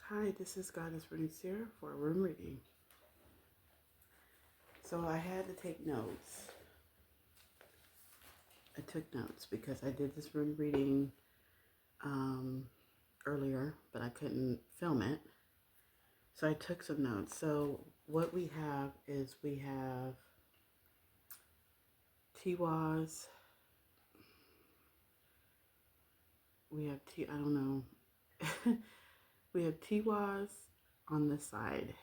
Hi, this is Goddess Bernice here for a room reading. So I had to take notes. I took notes because I did this room reading earlier, but I couldn't film it. So I took some notes. So what we have is we have Tiwas. We have I don't know. We have Tiwas on this side.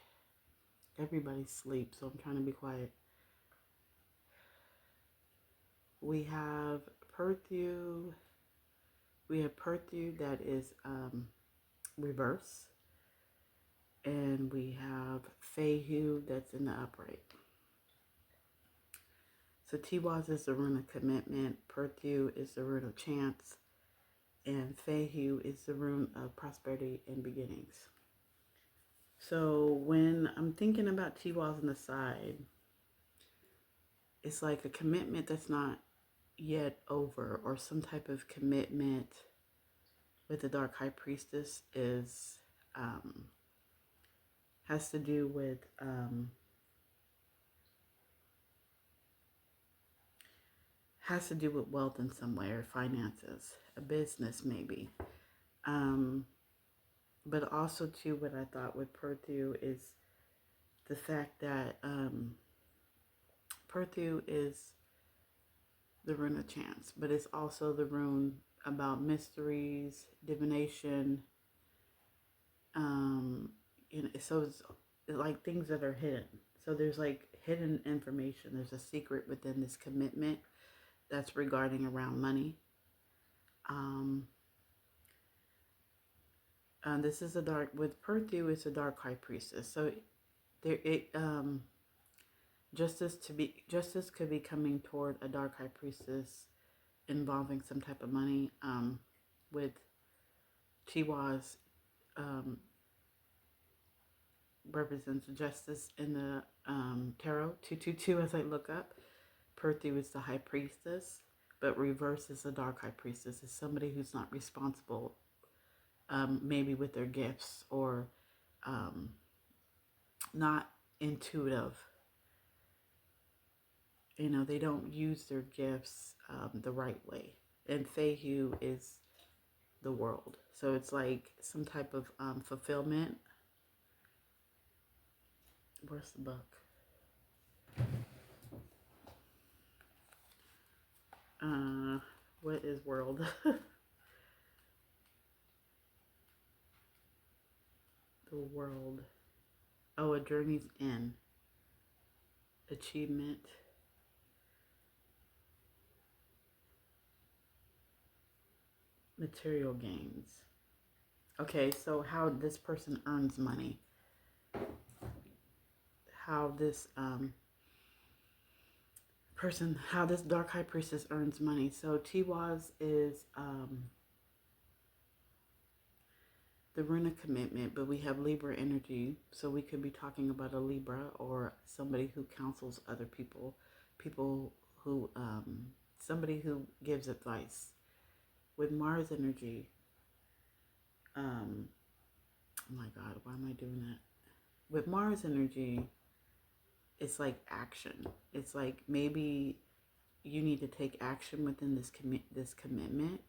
Everybody sleeps, so I'm trying to be quiet. We have Perthu. We have Perthu that is reverse. And we have Fehu that's in the upright. So Tiwaz is the rune of commitment, Perthu is the rune of chance, and Fehu is the rune of prosperity and beginnings. So when I'm thinking about Tiwaz on the side, it's like a commitment that's not yet over, or some type of commitment with the Dark High Priestess is has to do with wealth in some way, or finances, a business maybe. But also too, what I thought with Perthu is the fact that Perthu is the rune of chance, but it's also the rune about mysteries, divination. So it's like things that are hidden. So there's like hidden information. There's a secret within this commitment that's regarding around money. This is a dark, with Perthu, it's a dark high priestess. So there, justice could be coming toward a dark high priestess involving some type of money. With Chiwa's represents justice in the tarot 222 as I look up. Perthu is the high priestess, but reverse is the dark high priestess. Is somebody who's not responsible, maybe with their gifts, or not intuitive. They don't use their gifts the right way. And Fehu is the world. So it's like some type of fulfillment. Where's the book? What is world? The world. Oh, a journey's end. Achievement. Material gains. Okay, so how this person earns money. How this how this dark high priestess earns money. So Tiwaz is the rune of commitment, but we have Libra energy, so we could be talking about a Libra, or somebody who counsels other people, who somebody who gives advice. With Mars energy, oh my God, why am I doing that? With Mars energy, it's like action. It's like maybe you need to take action within this commitment.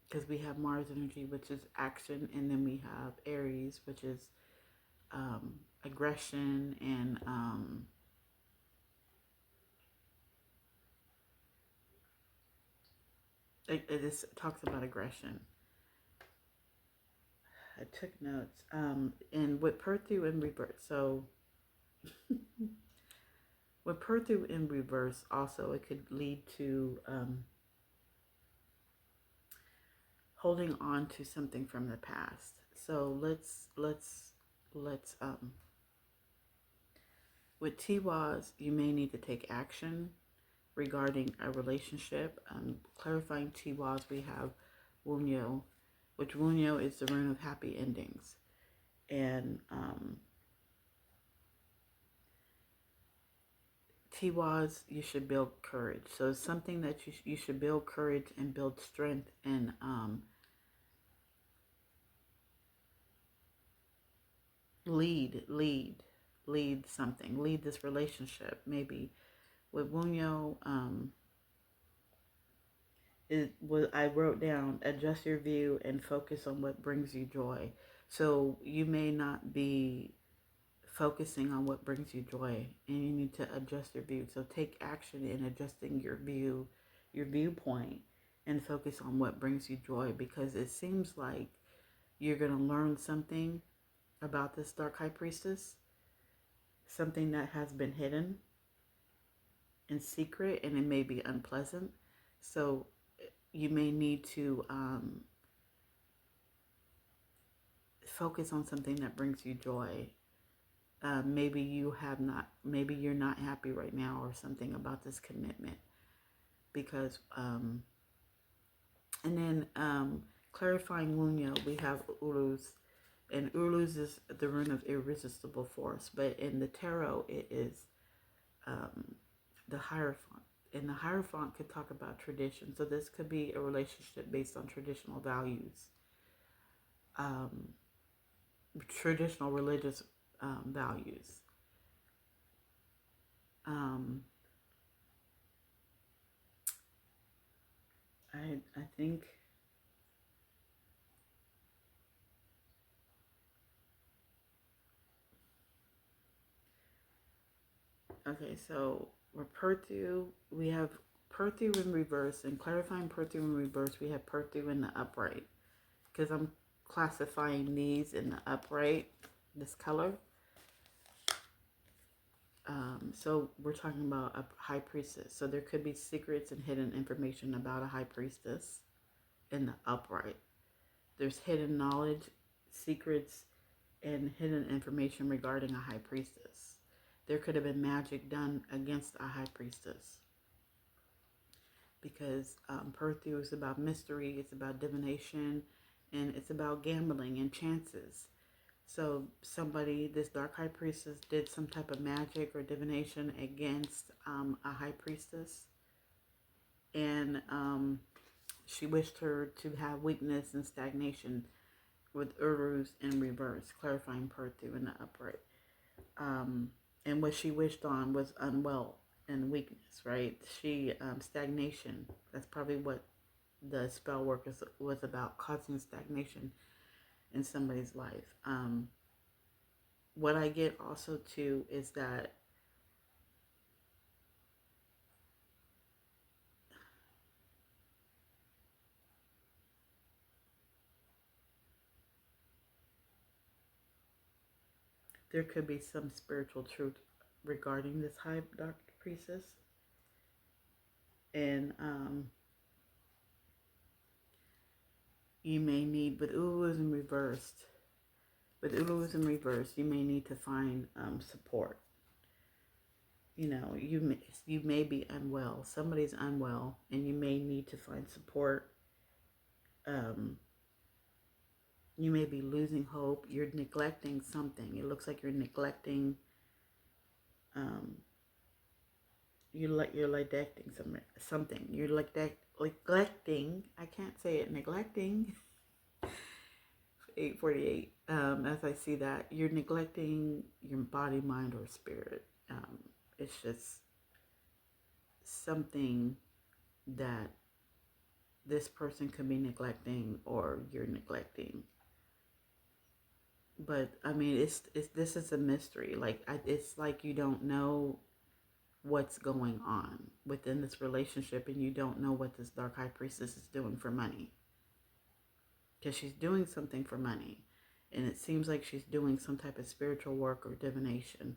Because we have Mars energy, which is action, and then we have Aries, which is aggression, and it talks about aggression. I took notes. And with Perthu in reverse, so with Perthu in reverse, also it could lead to holding on to something from the past. So let's with Tiwaz, you may need to take action regarding a relationship. Clarifying Tiwaz, we have Wunyo, which Wunyo is the rune of happy endings. And Tiwaz, you should build courage. So it's something that you should build courage and build strength, and lead, lead, lead something, lead this relationship. Maybe with Wunyo, it was, I wrote down, adjust your view and focus on what brings you joy. So you may not be focusing on what brings you joy, and you need to adjust your view. So take action in adjusting your view, your viewpoint, and focus on what brings you joy, because it seems like you're going to learn something about this dark high priestess, something that has been hidden in secret, and it may be unpleasant. So you may need to focus on something that brings you joy. Maybe you're not happy right now or something about this commitment, because and then clarifying Wunya, we have Uruz, and Uruz is the rune of irresistible force, but in the tarot it is the Hierophant, and the Hierophant could talk about tradition. So this could be a relationship based on traditional values, um, traditional religious values. Um, I think, okay, so we're Perthu. We have Perthu in reverse, and clarifying Perthu in reverse, we have Perthu in the upright, because I'm classifying these in the upright, this color. So we're talking about a high priestess. So there could be secrets and hidden information about a high priestess in the upright. There's hidden knowledge, secrets, and hidden information regarding a high priestess. There could have been magic done against a high priestess, because Perthu is about mystery, it's about divination, and it's about gambling and chances. So somebody, this dark high priestess, did some type of magic or divination against a high priestess, and she wished her to have weakness and stagnation, with Uruz in reverse, clarifying Perthu in the upright. And what she wished on was unwell and weakness, right? She stagnation. That's probably what the spell work was about, causing stagnation in somebody's life. What I get also too is that there could be some spiritual truth regarding this high dark priestess, and you may need, with Ulu's in reversed, you may need to find support. You know, you may be unwell. Somebody's unwell, and you may need to find support. You may be losing hope. You're neglecting something. It looks like you're neglecting. You're neglecting something. You're neglecting. I can't say it. Neglecting. 8:48. As I see that, you're neglecting your body, mind, or spirit. It's just something that this person could be neglecting, or you're neglecting. But I mean, it's this is a mystery. Like it's like you don't know what's going on within this relationship, and you don't know what this dark high priestess is doing for money, because she's doing something for money, and it seems like she's doing some type of spiritual work or divination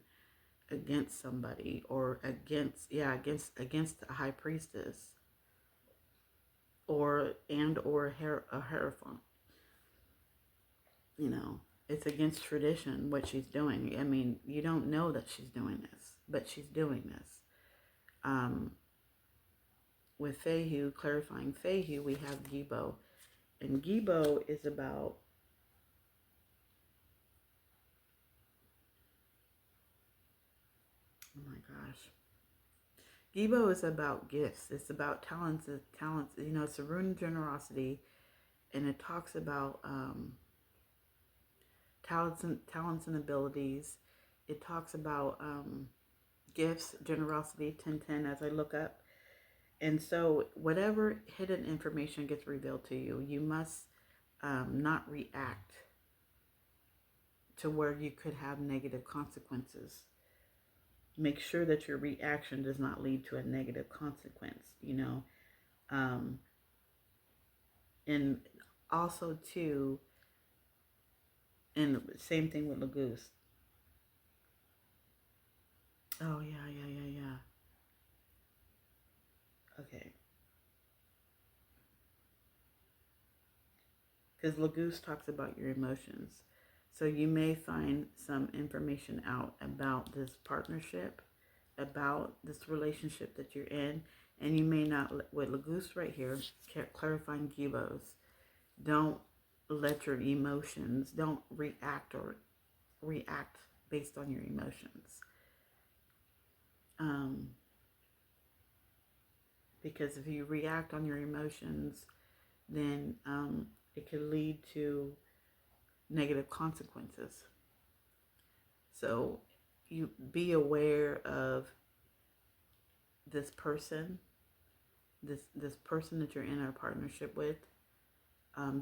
against somebody, or against a high priestess, or a hierophant. You know, it's against tradition what she's doing. I mean, you don't know that she's doing this, but she's doing this. With Fehu, clarifying Fehu, we have Gibo, and Gibo is about, oh my gosh, Gibo is about gifts. It's about talents. You know, it's a rune of generosity, and it talks about talents and abilities. It talks about gifts, generosity, 1010 as I look up. And so, whatever hidden information gets revealed to you, you must not react to where you could have negative consequences. Make sure that your reaction does not lead to a negative consequence, Um, and also, too, and same thing with Lagoose. Oh, yeah, yeah, yeah, yeah. Okay. Because Lagoose talks about your emotions. So you may find some information out about this partnership, about this relationship that you're in, and you may not, with Lagoose right here, clarifying Gibos, don't let your emotions, don't react based on your emotions. Um, because if you react on your emotions, then it could lead to negative consequences. So you be aware of this person, this person that you're in a partnership with.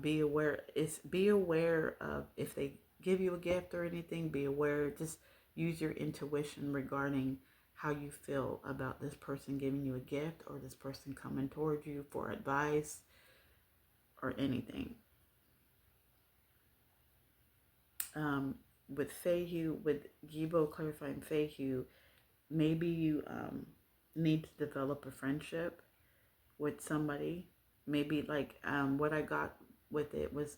Be aware of if they give you a gift or anything. Be aware. Just use your intuition regarding how you feel about this person giving you a gift or this person coming towards you for advice or anything. With Feihu, with Gibo clarifying Feihu, maybe you need to develop a friendship with somebody. Maybe like what I got with it was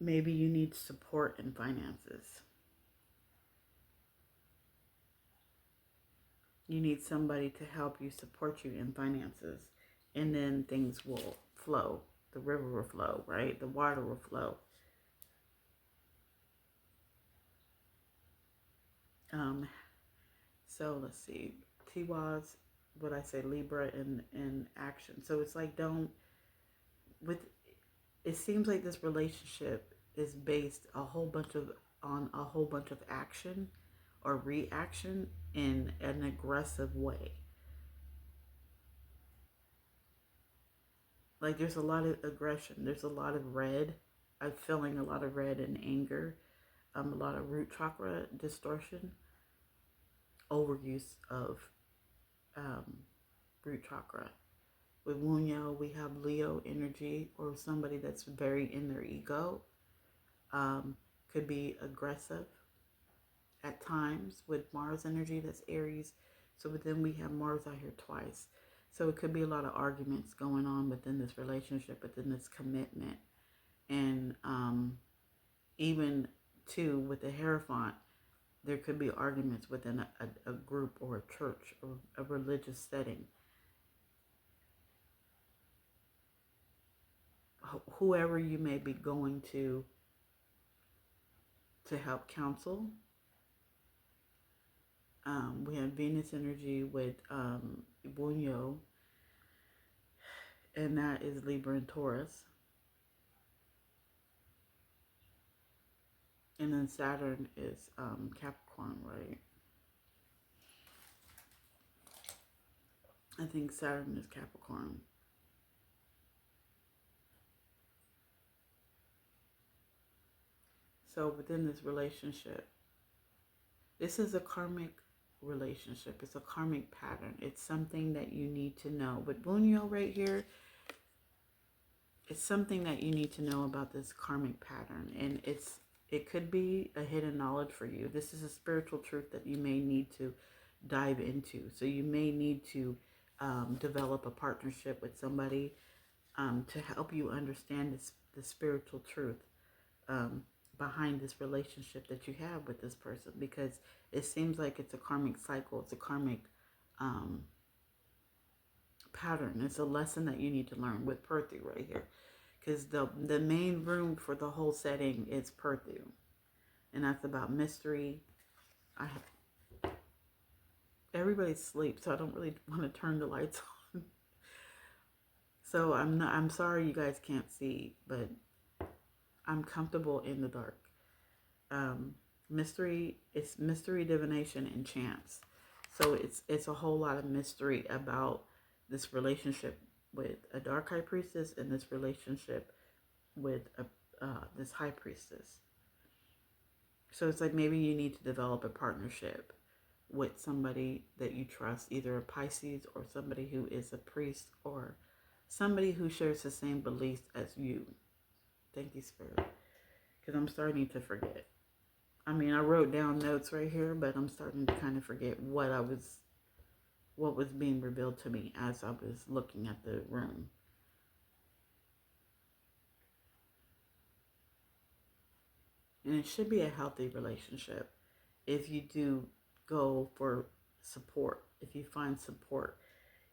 maybe you need support in finances. You need somebody to help you, support you in finances, and then things will flow. The river will flow, right? The water will flow. Um, so let's see. Tiwa's what I say Libra in action. So it's like don't with it seems like this relationship is based on a whole bunch of action or reaction in an aggressive way. Like there's a lot of aggression. There's a lot of red. I'm feeling a lot of red and anger. A lot of root chakra distortion, overuse of um, root chakra. With Wunyo, we have Leo energy or somebody that's very in their ego. Could be aggressive at times with Mars energy, that's Aries. So, but then we have Mars out here twice. So it could be a lot of arguments going on within this relationship, within this commitment. And even too, with the Hierophant, there could be arguments within a group or a church or a religious setting. Whoever you may be going to help counsel. We have Venus energy with Bunyo, and that is Libra and Taurus. And then Saturn is Capricorn, right? I think Saturn is Capricorn. So within this relationship, this is a karmic relationship. It's a karmic pattern. It's something that you need to know. With Bunyo right here, it's something that you need to know about this karmic pattern. And it could be a hidden knowledge for you. This is a spiritual truth that you may need to dive into. So you may need to develop a partnership with somebody to help you understand the spiritual truth behind this relationship that you have with this person, because it seems like it's a karmic cycle. It's a karmic pattern. It's a lesson that you need to learn with Perthu right here, because the main room for the whole setting is Perthu, and that's about mystery. Everybody's asleep, so I don't really want to turn the lights on. So I'm sorry you guys can't see, but I'm comfortable in the dark. Um, it's mystery, divination, and chance. So it's a whole lot of mystery about this relationship with a dark high priestess and this relationship with this high priestess. So it's like maybe you need to develop a partnership with somebody that you trust, either a Pisces or somebody who is a priest or somebody who shares the same beliefs as you. Thank you, Spirit. Because I'm starting to forget. I mean, I wrote down notes right here, but I'm starting to kind of forget what was being revealed to me as I was looking at the room. And it should be a healthy relationship if you do go for support. If you find support,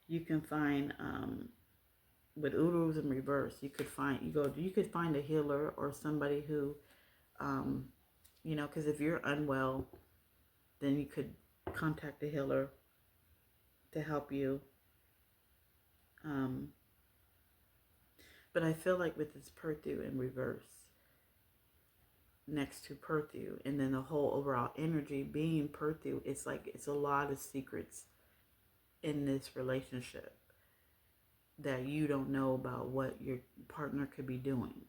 you can find with Urus in reverse. You could find a healer or somebody who, because if you're unwell, then you could contact a healer to help you. But I feel like with this Perthu in reverse, next to Perthu, and then the whole overall energy being Perthu, it's like it's a lot of secrets in this relationship that you don't know about what your partner could be doing.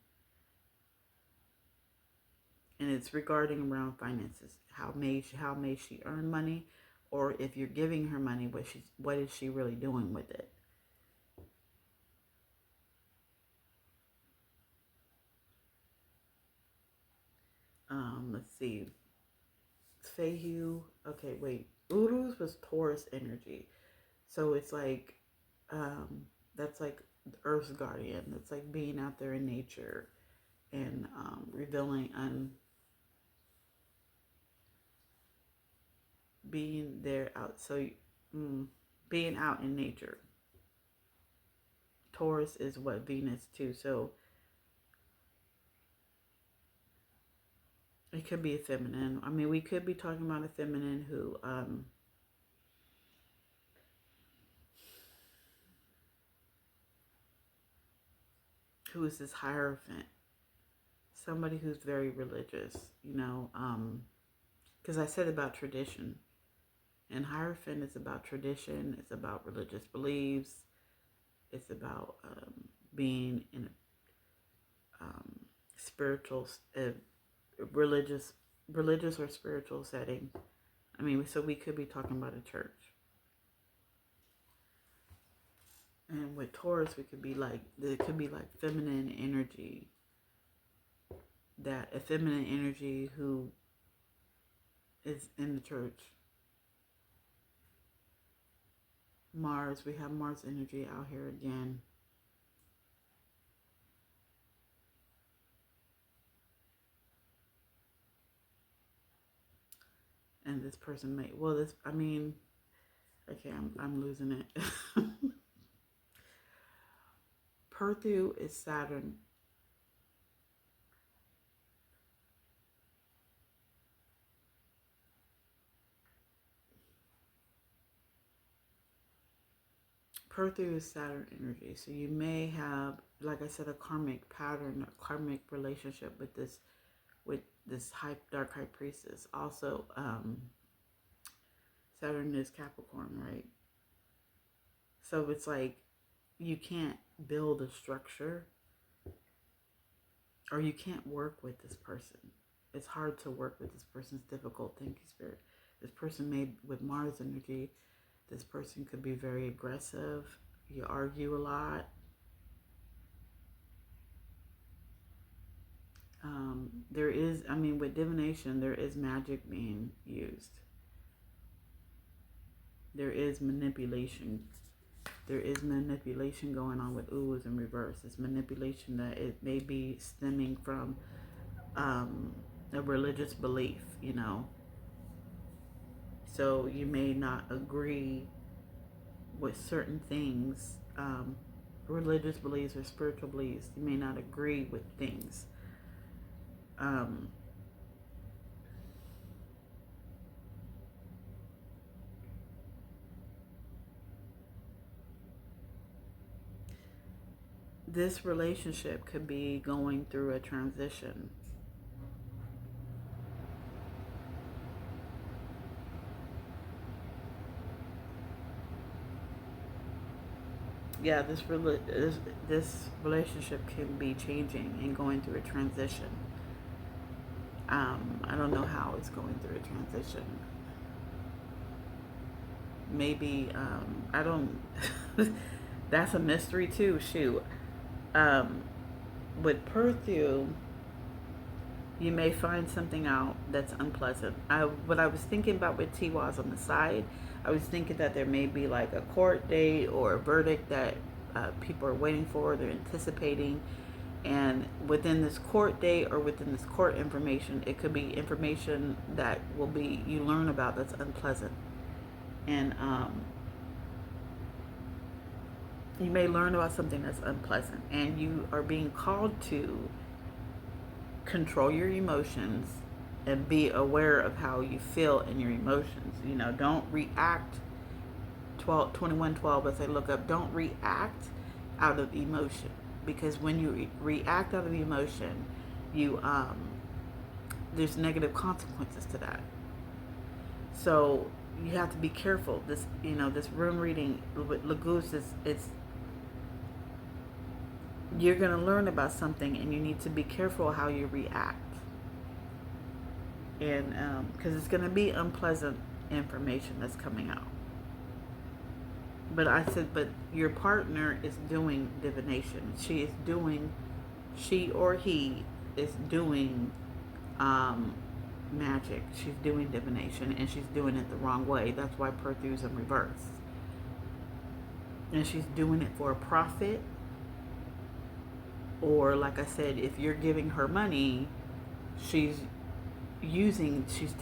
And it's regarding around finances. How may she earn money, or if you're giving her money, what is she really doing with it? Let's see. Fehu. Okay, wait. Urus was Taurus energy. So it's like, that's like the Earth's guardian. That's like being out there in nature and revealing and being there out. So, being out in nature. Taurus is what Venus too. So it could be a feminine. I mean, we could be talking about a feminine who is this Hierophant, somebody who's very religious, because I said about tradition, and Hierophant is about tradition, it's about religious beliefs, it's about being in a spiritual, religious or spiritual setting. I mean, so we could be talking about a church. And with Taurus, it could be like feminine energy. That a feminine energy who is in the church. Mars, we have Mars energy out here again. And this person may, okay, I'm losing it. Perthu is Saturn. Perthu is Saturn energy. So you may have, like I said, a karmic pattern, a karmic relationship with this dark high priestess. Also, Saturn is Capricorn, right? So it's like you can't build a structure, or you can't work with this person. It's hard to work with this person. It's difficult. Thank you, Spirit. This person with Mars energy, this person could be very aggressive. You argue a lot. There is, with divination, there is magic being used. There is manipulation. There is manipulation going on with Uwas in reverse. It's manipulation that it may be stemming from a religious belief, So you may not agree with certain things, religious beliefs or spiritual beliefs. You may not agree with things. this relationship could be going through a transition. Yeah, this relationship can be changing and going through a transition. I don't know how it's going through a transition. Maybe I don't. That's a mystery too. Shoot, um, with perfume, you may find something out that's unpleasant. What I was thinking about with Tiwa's on the side, I was thinking that there may be like a court date or a verdict that people are waiting for, they're anticipating. And within this court date or within this court information, it could be information that will be, you learn about that's unpleasant. And you may learn about something that's unpleasant. And you are being called to control your emotions and be aware of how you feel in your emotions. You know, don't react 2112 as I look up, don't react out of emotion, because when you react out of emotion, you there's negative consequences to that. So you have to be careful. This, you know, this room reading with Lagoose is, it's, you're going to learn about something and you need to be careful how you react. And because it's going to be unpleasant information that's coming out. But I said, but your partner is doing divination. She or he is doing magic. She's doing divination, and she's doing it the wrong way. That's why Perthu's in reverse. And she's doing it for a profit. Or like I said, if you're giving her money, she's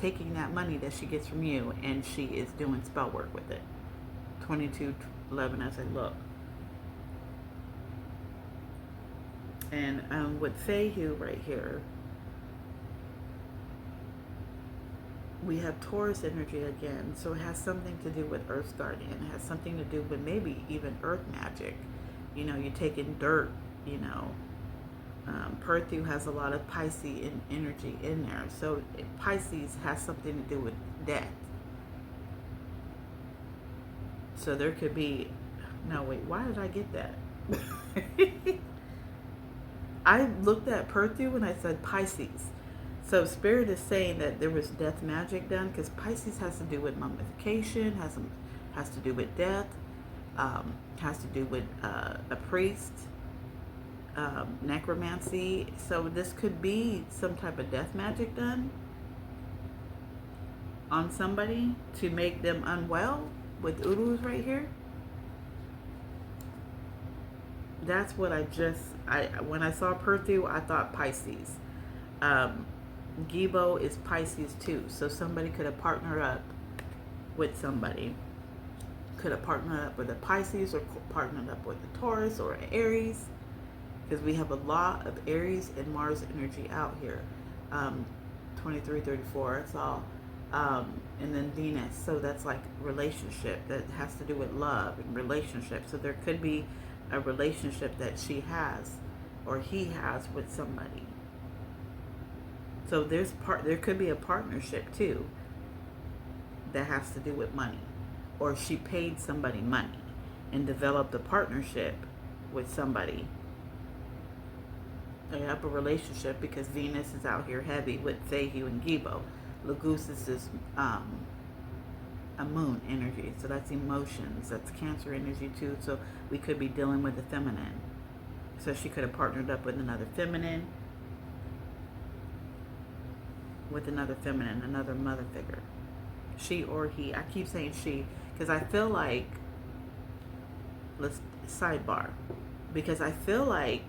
taking that money that she gets from you, and she is doing spell work with it. 2211 as I look. And with Fehu right here, we have Taurus energy again. So it has something to do with Earth's Guardian. It has something to do with maybe even Earth magic. You know, you're taking dirt, you know. Perthu has a lot of Pisces energy in there. So Pisces has something to do with death. So there could be, no wait, why did I get that? I looked at Perthu and I said Pisces. So Spirit is saying that there was death magic done, because Pisces has to do with mummification, has to do with death, has to do with a priest, necromancy. So this could be some type of death magic done on somebody to make them unwell with Urus right here. That's what when I saw Perthu, I thought Pisces. Gibo is Pisces too. So somebody could have partnered up with somebody. Could have partnered up with a Pisces or partnered up with a Taurus or an Aries. Because we have a lot of Aries and Mars energy out here. 2334, that's all. And then Venus. So that's like relationship. That has to do with love and relationship. So there could be a relationship that she has or he has with somebody. So there could be a partnership too that has to do with money, or she paid somebody money and developed a partnership with somebody. They have a relationship because Venus is out here heavy with Fehu and Gibo. Lagusis is a moon energy, so that's emotions. That's Cancer energy too. So we could be dealing with the feminine. So she could have partnered up with another feminine. Another mother figure. She or he. I keep saying she because I feel like, let's sidebar, because I feel like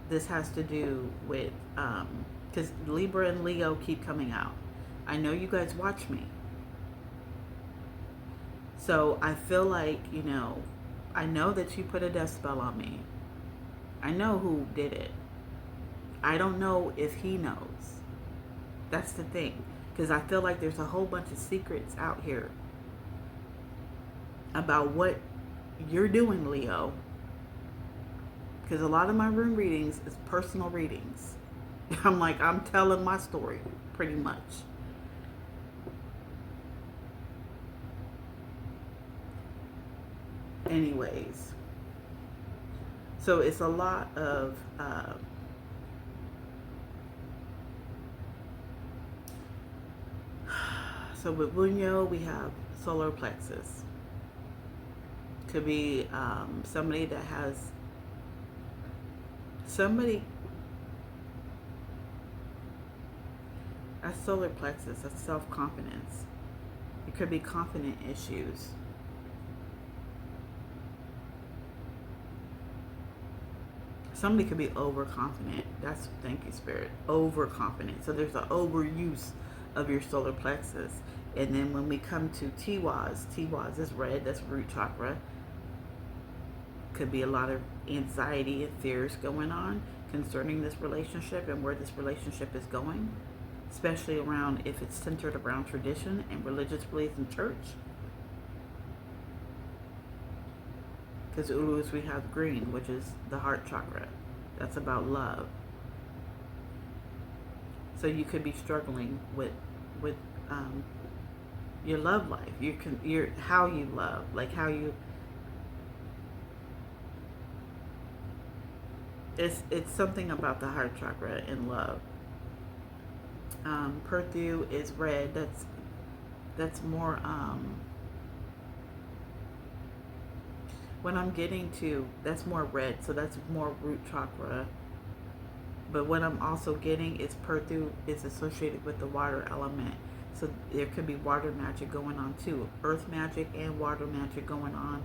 this has to do with, because Libra and Leo keep coming out. I know you guys watch me. So I feel like, you know, I know that you put a death spell on me. I know who did it. I don't know if he knows. That's the thing. Because I feel like there's a whole bunch of secrets out here about what you're doing, Leo, Because a lot of my room readings is personal readings. I'm like, I'm telling my story pretty much. Anyways, so it's a lot of so with Bunyo we have solar plexus. Could be somebody that has somebody a solar plexus, a self-confidence. It could be confident issues. Somebody could be overconfident. That's, thank you, Spirit. Overconfident. So there's an overuse of your solar plexus. And then when we come to Tiwaz is red. That's root chakra. Could be a lot of anxiety and fears going on concerning this relationship and where this relationship is going, especially around if it's centered around tradition and religious beliefs in church. Because Ulus, we have green, which is the heart chakra. That's about love. So you could be struggling with your love life. Your how you love, like how you. It's something about the heart chakra and love. Perthu is red. That's more. When I'm getting to, that's more red, so that's more root chakra. But what I'm also getting is Perthu is associated with the water element. So there could be water magic going on too. Earth magic and water magic going on.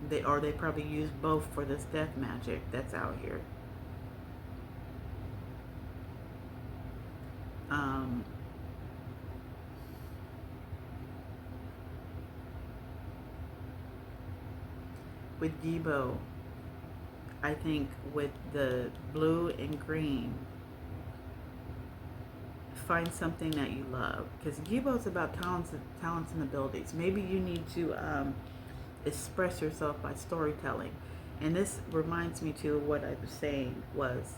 They probably use both for this death magic that's out here. With Debo, I think with the blue and green, find something that you love. Because Debo's about talents and abilities. Maybe you need to express yourself by storytelling. And this reminds me too of what I was saying was,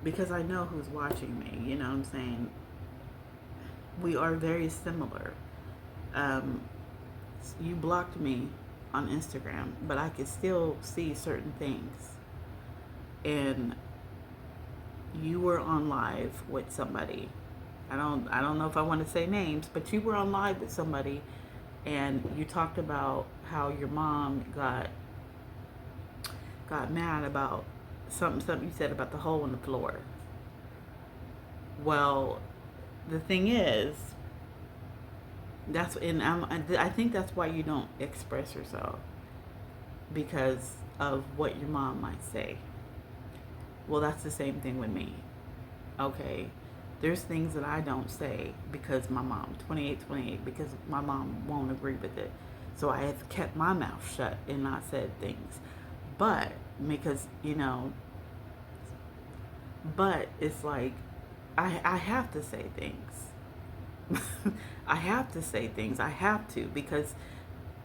because I know who's watching me, you know what I'm saying? We are very similar. You blocked me on Instagram, but I could still see certain things. And you were on live with somebody. I don't know if I want to say names, but you were on live with somebody and you talked about how your mom got mad about something you said about the hole in the floor. Well, the thing is, I think that's why you don't express yourself, because of what your mom might say. Well, that's the same thing with me. Okay, there's things that I don't say because my mom, 28, because my mom won't agree with it. So I have kept my mouth shut and not said things. But because, but it's like I have to say things. I have to say things. I have to, because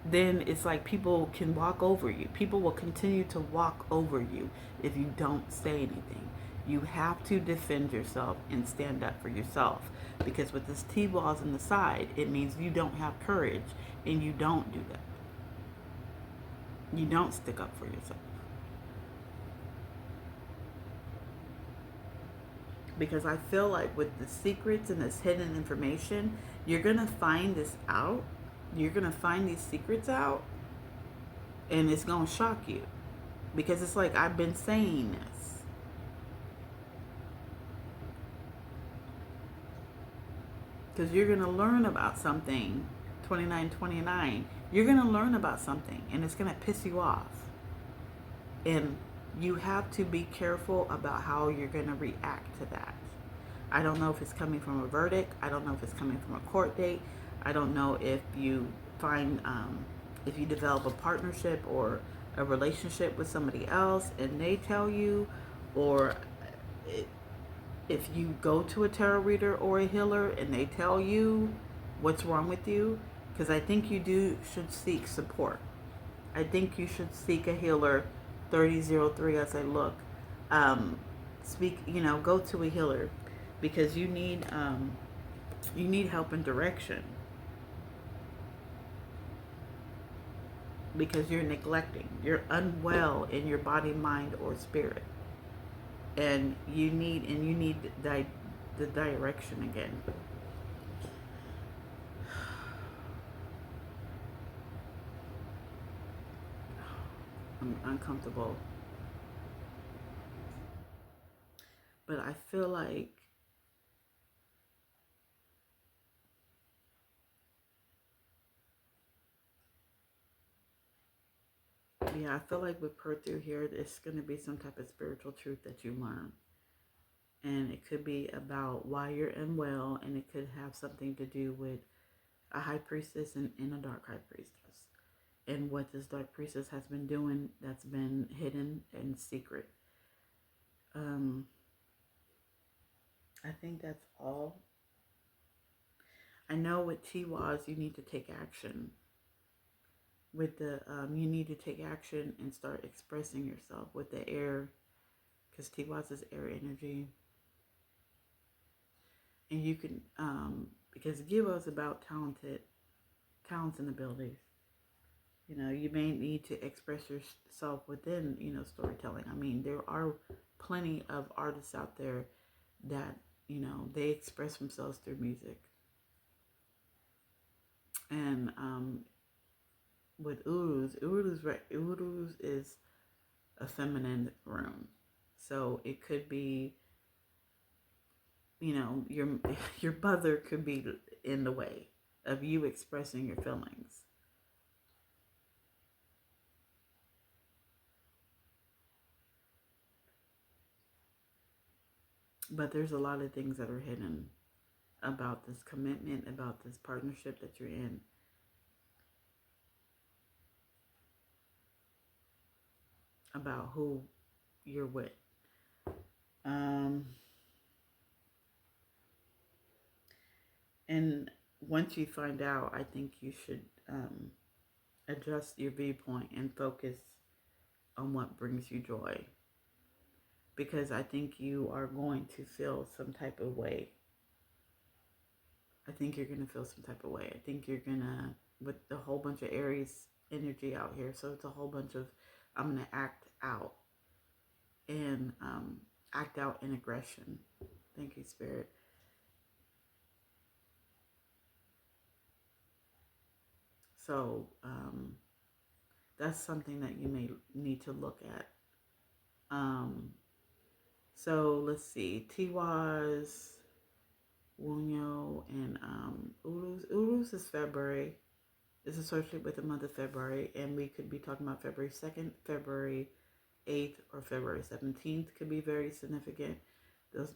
then it's like people can walk over you. People will continue to walk over you if you don't say anything. You have to defend yourself and stand up for yourself. Because with this T-balls on the side, it means you don't have courage and you don't do that. You don't stick up for yourself. Because I feel like with the secrets and this hidden information, you're going to find this out. You're going to find these secrets out. And it's going to shock you. Because it's like, I've been saying this. Because you're going to learn about something, 2929. You're going to learn about something. And it's going to piss you off. And you have to be careful about how you're going to react to that. I don't know if it's coming from a verdict. I don't know if it's coming from a court date. I don't know if you find, if you develop a partnership or a relationship with somebody else and they tell you, or if you go to a tarot reader or a healer and they tell you what's wrong with you. because I think you should seek support. I think you should seek a healer. 3003 as I look. Um, go to a healer because you need help and direction because you're neglecting. You're unwell in your body, mind, or spirit, and you need the direction again. I'm uncomfortable, but I feel like yeah, I feel like with per through here, it's going to be some type of spiritual truth that you learn. And it could be about why you're unwell, and it could have something to do with a high priestess and a dark high priestess. And what this dark priestess has been doing that's been hidden and secret. Um, I think that's all. I know with Tiwaz, you need to take action. With the, you need to take action and start expressing yourself with the air, because Tiwaz is air energy. And you can, because Givo is about talents and abilities. You know, you may need to express yourself within, storytelling. I mean, there are plenty of artists out there that, they express themselves through music. And with Uruz is a feminine room. So it could be, your your mother could be in the way of you expressing your feelings. But there's a lot of things that are hidden about this commitment, about this partnership that you're in, about who you're with. Um, and once you find out, I think you should adjust your viewpoint and focus on what brings you joy. Because I think you are going to feel some type of way. I think you're going to feel some type of way. I think you're going to, with the whole bunch of Aries energy out here, so it's a whole bunch of, I'm going to act out and act out in aggression. Thank you, Spirit. So that's something that you may need to look at. Um, so let's see. Tiwaz, Wunyo, and Uruz. Uruz is February. It's associated with the month of February, and we could be talking about February 2nd, February 8th, or February 17th could be very significant. Those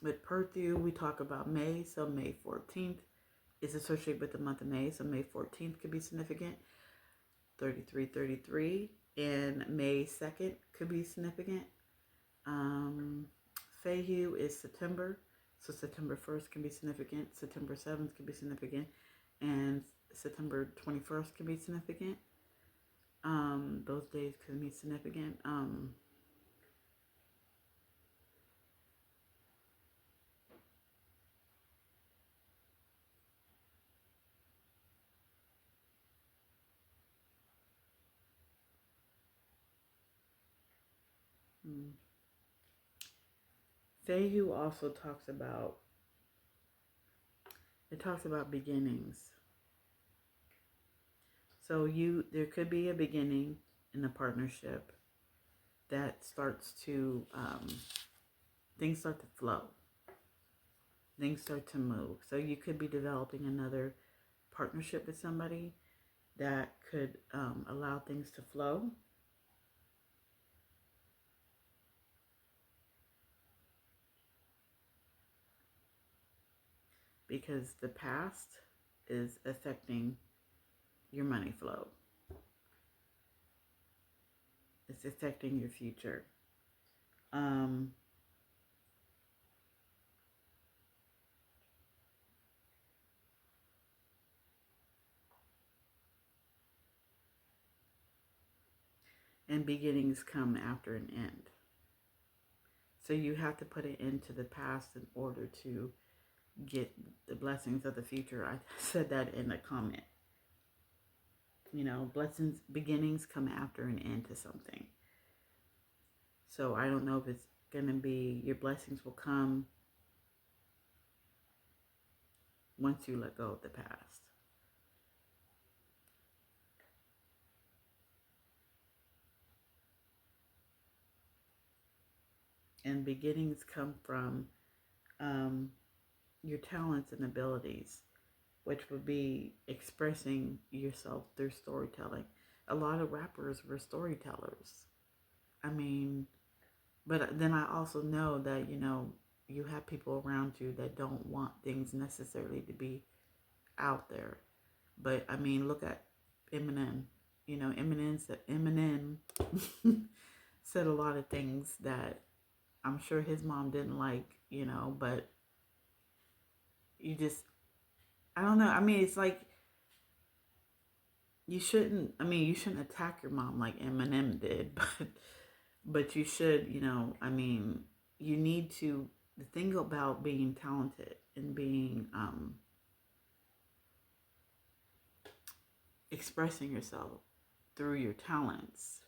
with Perthu, we talk about May, so May 14th is associated with the month of May, so May 14th could be significant. 3333 and May 2nd could be significant. Fehu is September, so September 1st can be significant. September 7th can be significant, and September 21st can be significant. Those days could be significant. Fehu also talks about beginnings. So there could be a beginning in a partnership that starts to things start to flow, things start to move. So you could be developing another partnership with somebody that could allow things to flow. Because the past is affecting your money flow. It's affecting your future. Um, and beginnings come after an end. So you have to put an end to the past in order to get the blessings of the future. I said that in a comment. You know, blessings, beginnings come after an end to something. So I don't know if it's going to be, your blessings will come once you let go of the past. And beginnings come from your talents and abilities, which would be expressing yourself through storytelling. A lot of rappers were storytellers. I mean, but then I also know that, you know, you have people around you that don't want things necessarily to be out there. But I mean, look at Eminem. You know, Eminem said a lot of things that I'm sure his mom didn't like, you know, but you just, I don't know. I mean, it's like you shouldn't attack your mom like Eminem did, but you should, you know, I mean, you need to, the thing about being talented and being, expressing yourself through your talents,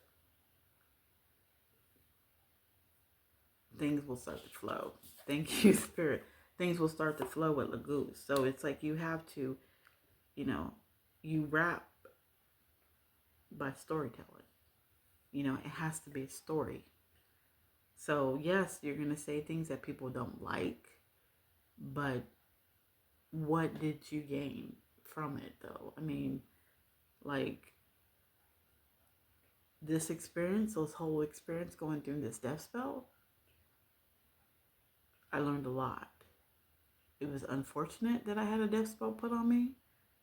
things will start to flow. Thank you, Spirit. Things will start to flow with Lagoose. So it's like you have to, you know, you rap by storytelling. You know, it has to be a story. So yes, you're gonna say things that people don't like, but what did you gain from it though? I mean, like this whole experience going through this death spell, I learned a lot. It was unfortunate that I had a death spell put on me,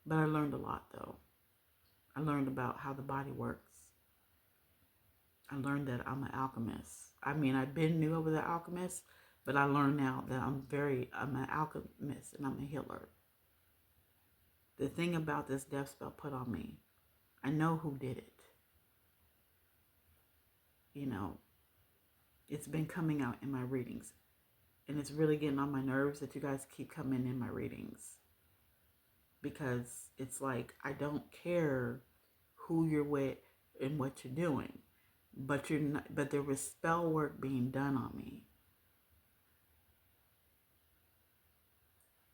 but I learned a lot though. I learned about how the body works. I learned that I'm an alchemist. I mean, I've been knew I was an alchemist, but I learned now that I'm an alchemist and I'm a healer. The thing about this death spell put on me, I know who did it. You know, it's been coming out in my readings. And it's really getting on my nerves that you guys keep coming in my readings. Because it's like, I don't care who you're with and what you're doing. But you're not, but there was spell work being done on me.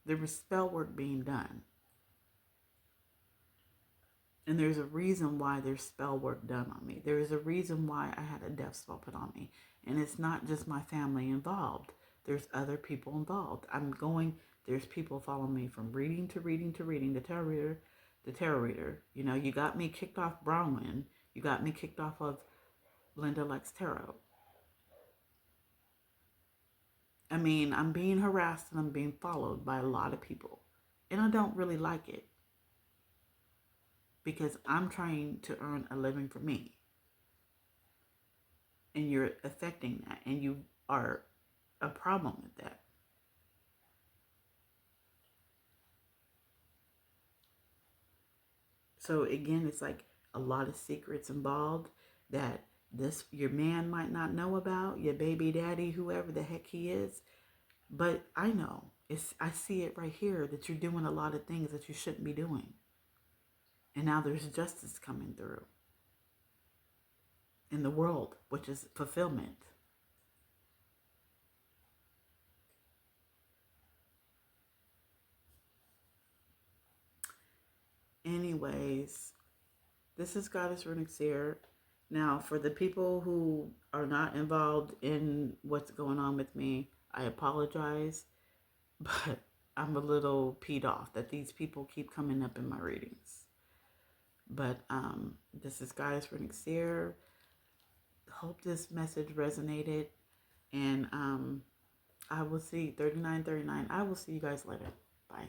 There was spell work being done. And there's a reason why there's spell work done on me. There is a reason why I had a death spell put on me. And it's not just my family involved. There's other people involved. There's people following me from reading to reading to reading. The tarot reader. You know, you got me kicked off Bronwyn. You got me kicked off of Linda Lex Tarot. I mean, I'm being harassed and I'm being followed by a lot of people. And I don't really like it. Because I'm trying to earn a living for me. And you're affecting that. And you are a problem with that. So again, it's like a lot of secrets involved that your man might not know about, your baby daddy, whoever the heck he is. But I know. I see it right here that you're doing a lot of things that you shouldn't be doing. And now there's justice coming through in the world, which is fulfillment. Anyways, this is Goddess Runic Seer. Now, for the people who are not involved in what's going on with me, I apologize, but I'm a little peed off that these people keep coming up in my readings. But this is Goddess Runic Seer. Hope this message resonated, and I will see 3939. I will see you guys later. Bye.